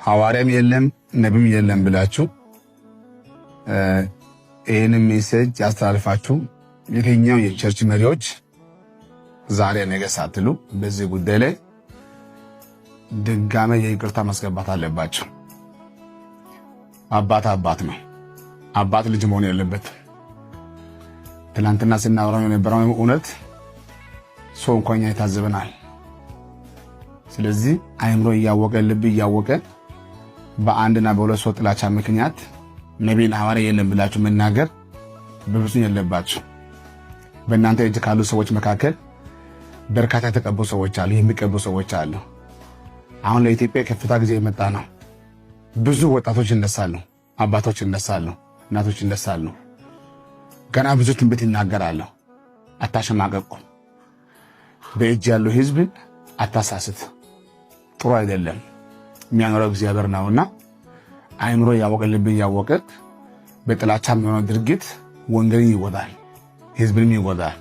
ሐዋርያም የለም ነብይም የለም ብላችሁ ይህን ሜሴጅ ያስተላልፋችሁ የትኛው የቸርች መሪዎች ዛሬ ነገ ሳትሉ በዚህ ጉዳይ ላይ ድጋሜ የይቅርታ ማስገባት አለባችሁ። አባት ነው። አባት ልጅ መሆን ያለበት ትናንትና ስናወራው የነበረው እውነት ሰው እንኳን ያታዘበናል። ስለዚህ አይምሮ እያወቀ ልብ እያወቀ በአንድና በሁለት ሰው ጥላቻ ምክንያት ነብይና ሐዋርያ የለም ብላችሁ መናገር በብዙ የለባችሁ። በእናንተ እጅ ካሉ ሰዎች መካከል በርካታ የተቀቡ ሰዎች አሉ፣ የሚቀቡ ሰዎች አሉ። አሁን ለኢትዮጵያ ከፍታ ጊዜ የመጣ ነው። ብዙ ወጣቶች ይነሳሉ፣ አባቶች ይነሳሉ፣ እናቶች ይነሳሉ። ገና ብዙ ትንቢት ይናገራሉ። አታሸማቀቁ። በእጅ ያለው ህዝብ አታሳስት። ጥሩ አይደለም። የሚያኖረው እግዚአብሔር ነውና አይምሮ ያወቀ ልብ ያወቀ በጥላቻ የሚሆነው ድርጊት ወንጌልን ይጎዳል፣ ህዝብንም ይጎዳል።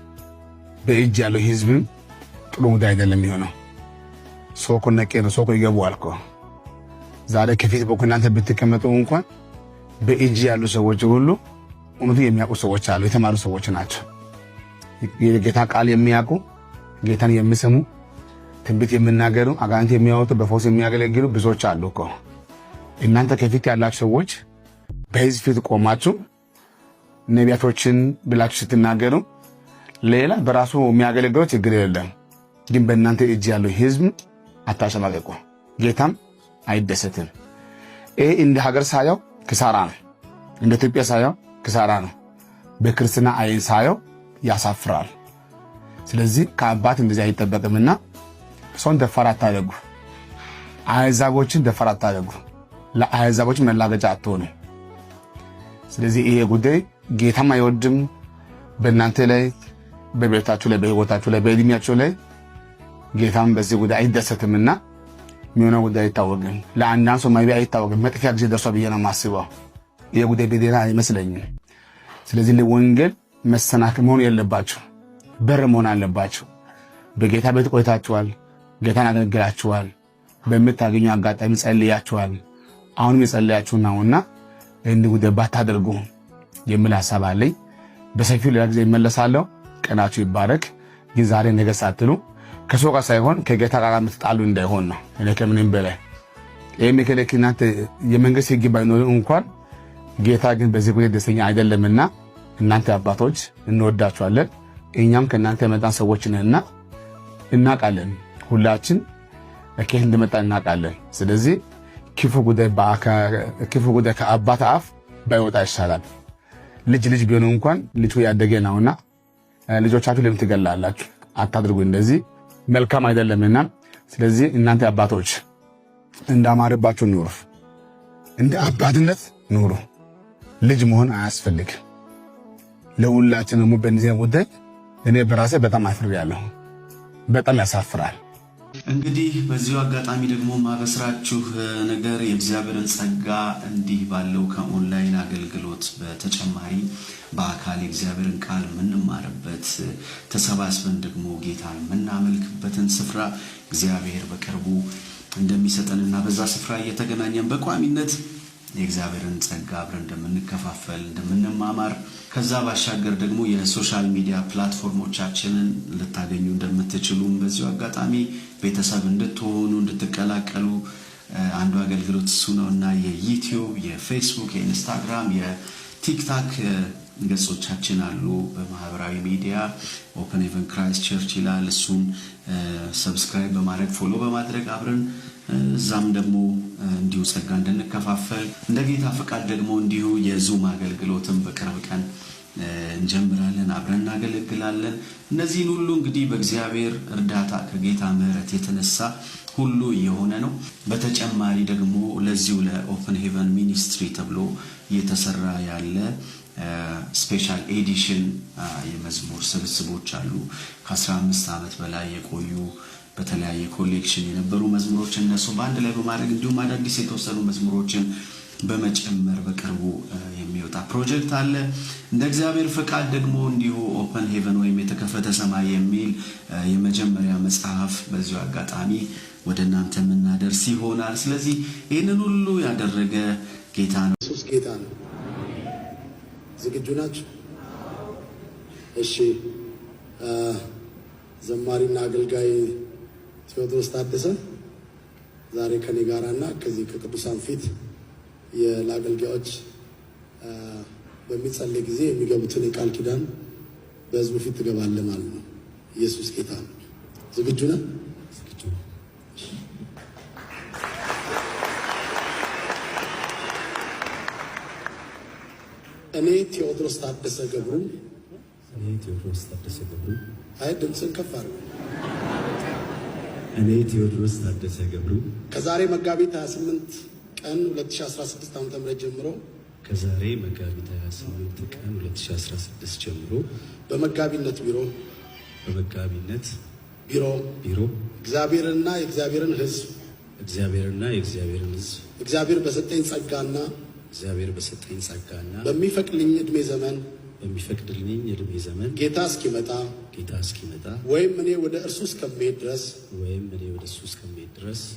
በእጅ ያለው ህዝብ ጥሩ ጉዳይ አይደለም የሚሆነው። ሶኮ ነቄር ሶኮ ይገባዋል እኮ ዛሬ ከፊት በኩል እናንተ ብትቀመጡ እንኳን በእጅ ያሉ ሰዎች ሁሉ እውነቱን የሚያውቁ ሰዎች አሉ፣ የተማሩ ሰዎች ናቸው። የጌታ ቃል የሚያውቁ ጌታን የሚሰሙ ትንቢት የሚናገሩ አጋንንት የሚያወጡ በፈውስ የሚያገለግሉ ብዙዎች አሉ እኮ። እናንተ ከፊት ያላችሁ ሰዎች በህዝብ ፊት ቆማችሁ ነቢያቶችን ብላችሁ ስትናገሩ ሌላ በራሱ የሚያገለግለው ችግር የለም፣ ግን በእናንተ እጅ ያለው ህዝብ አታሸማቀቁ። ጌታም አይደሰትም። ይሄ እንደ ሀገር ሳየው ክሳራ ነው፣ እንደ ኢትዮጵያ ሳየው ክሳራ ነው፣ በክርስትና አይን ሳየው ያሳፍራል። ስለዚህ ከአባት እንደዚህ አይጠበቅምና ሰውን ደፋር አታደርጉ፣ አሕዛቦችን ደፋር አታደርጉ፣ ለአሕዛቦች መላገጫ አትሆኑ። ስለዚህ ይሄ ጉዳይ ጌታም አይወድም። በእናንተ ላይ በቤታችሁ ላይ በህይወታችሁ ላይ በእድሜያችሁ ላይ ጌታም በዚህ ጉዳይ አይደሰትምና የሚሆነው ጉዳይ አይታወቅም። ለአንዳንድ ሰው ማይቢ አይታወቅም። መጥፊያ ጊዜ ደርሷል ብዬ ነው የማስበው። ይሄ ጉዳይ በዴና አይመስለኝም። ስለዚህ ለወንጌል መሰናክል መሆን የለባችሁ፣ በር መሆን አለባችሁ። በጌታ ቤት ቆይታችኋል፣ ጌታን አገልግላችኋል፣ በምታገኙ አጋጣሚ ጸልያችኋል፣ አሁንም የጸለያችሁ ነውና እንዲህ ጉዳይ ባታደርጉ የሚል ሐሳብ አለኝ። በሰፊው ሌላ ጊዜ እመለሳለሁ። ቀናችሁ ይባረክ። ግን ዛሬ ነገ ሳትሉ ከሰው ጋር ሳይሆን ከጌታ ጋር የምትጣሉ እንዳይሆን ነው። እኔ ከምንም በላይ ይሄ መከለክናት የመንግስት ህግ ባይኖር እንኳን ጌታ ግን በዚህ ጉዳይ ደስተኛ አይደለምና እናንተ አባቶች እንወዳችኋለን። እኛም ከእናንተ የመጣን ሰዎች ነንና እናውቃለን። ሁላችን ከየት እንደመጣ እናውቃለን። ስለዚህ ክፉ ጉዳይ ከአባት አፍ ባይወጣ ይሻላል። ልጅ ቢሆን እንኳን ልጁ ያደገ ነውና ልጆቻችሁ ለምን ትገላላችሁ? አታድርጉ። እንደዚህ መልካም አይደለምና ስለዚህ እናንተ አባቶች እንዳማረባችሁ ኑሩ፣ እንደ አባትነት ኑሩ። ልጅ መሆን አያስፈልግ። ለሁላችንም በእንዚህ ጉዳይ እኔ በራሴ በጣም አፍሬያለሁ። በጣም ያሳፍራል። እንግዲህ በዚሁ አጋጣሚ ደግሞ ማበስራችሁ ነገር የእግዚአብሔርን ጸጋ እንዲህ ባለው ከኦንላይን አገልግሎት በተጨማሪ በአካል የእግዚአብሔርን ቃል የምንማርበት ተሰባስበን ደግሞ ጌታን የምናመልክበትን ስፍራ እግዚአብሔር በቅርቡ እንደሚሰጠንና በዛ ስፍራ እየተገናኘን በቋሚነት የእግዚአብሔርን ጸጋ አብረን እንደምንከፋፈል እንደምንማማር ከዛ ባሻገር ደግሞ የሶሻል ሚዲያ ፕላትፎርሞቻችንን ልታገኙ እንደምትችሉም በዚሁ አጋጣሚ ቤተሰብ እንድትሆኑ እንድትቀላቀሉ አንዱ አገልግሎት እሱ ነውና የዩቲዩብ፣ የፌስቡክ፣ የኢንስታግራም፣ የቲክታክ ገጾቻችን አሉ። በማህበራዊ ሚዲያ ኦፕን ሄቨን ክራይስት ቸርች ይላል። እሱን ሰብስክራይብ በማድረግ ፎሎ በማድረግ አብረን እዛም ደግሞ እንዲሁ ጸጋ እንድንከፋፈል እንደ ጌታ ፈቃድ ደግሞ እንዲሁ የዙም አገልግሎትም በቅርብ ቀን እንጀምራለን፣ አብረን እናገለግላለን። እነዚህን ሁሉ እንግዲህ በእግዚአብሔር እርዳታ ከጌታ ምሕረት የተነሳ ሁሉ የሆነ ነው። በተጨማሪ ደግሞ ለዚሁ ለኦፕን ሄቨን ሚኒስትሪ ተብሎ እየተሰራ ያለ ስፔሻል ኤዲሽን የመዝሙር ስብስቦች አሉ። ከ15 ዓመት በላይ የቆዩ በተለያየ ኮሌክሽን የነበሩ መዝሙሮች እነሱ በአንድ ላይ በማድረግ እንዲሁም አዳዲስ የተወሰኑ መዝሙሮችን በመጨመር በቅርቡ የሚወጣ ፕሮጀክት አለ። እንደ እግዚአብሔር ፈቃድ ደግሞ እንዲሁ ኦፕን ሄቨን ወይም የተከፈተ ሰማይ የሚል የመጀመሪያ መጽሐፍ በዚሁ አጋጣሚ ወደ እናንተ የምናደርስ ይሆናል። ስለዚህ ይህንን ሁሉ ያደረገ ጌታ ነው። ኢየሱስ ጌታ ነው። ዝግጁ ናችሁ? እሺ። ዘማሪና አገልጋይ ቴዎድሮስ ታደሰ ዛሬ ከኔ ጋራና ከዚህ ከቅዱሳን ፊት ለአገልጋዮች በሚጸልይ ጊዜ የሚገቡትን የቃል ኪዳን በሕዝቡ ፊት ትገባለህ ማለት ነው። ኢየሱስ ጌታ ነው። ዝግጁ ነህ? ዝግጁ። እኔ ቴዎድሮስ ታደሰ ገብሩ አይ ድምፅን ከፍ አድርገው። እኔ ቴዎድሮስ ታደሰ ገብሩ ከዛሬ መጋቢት 28 ቀን 2016 ዓ.ም ጀምሮ ቀን 2016 ጀምሮ በመጋቢነት ቢሮ እግዚአብሔርና የእግዚአብሔርን ሕዝብ እግዚአብሔር በሰጠኝ ጸጋና በሚፈቅድልኝ ዕድሜ ዘመን ጌታ እስኪመጣ ወይም እኔ ወደ እርሱ እስከምሄድ ድረስ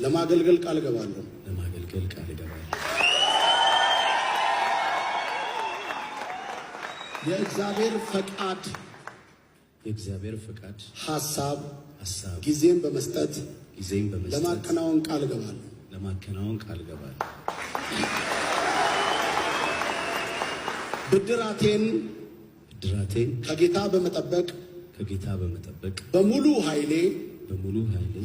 ለማገልገል ቃል እገባለሁ። የእግዚአብሔር ፈቃድ ሐሳብ ጊዜን በመስጠት ለማከናወን ቃል እገባለሁ። ብድራቴን ከጌታ በመጠበቅ በሙሉ ኃይሌ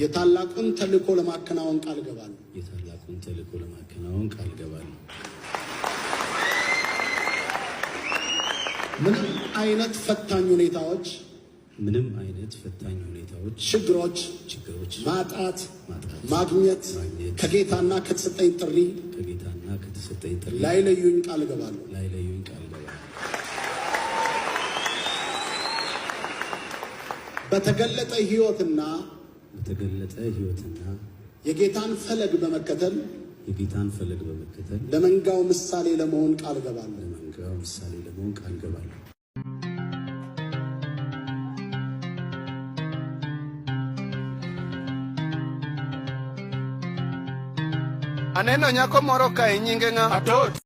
የታላቁን ተልእኮ ለማከናወን ቃል እገባለሁ። ምንም አይነት ፈታኝ ሁኔታዎች፣ ችግሮች፣ ማጣት፣ ማግኘት ከጌታና ከተሰጠኝ ጥሪ ላይለዩኝ ቃል እገባለሁ። በተገለጠ ሕይወትና የጌታን ፈለግ በመከተል ለመንጋው ምሳሌ ለመሆን ቃል እገባለሁ። Aneno nyako moro ka inyinge ng'a?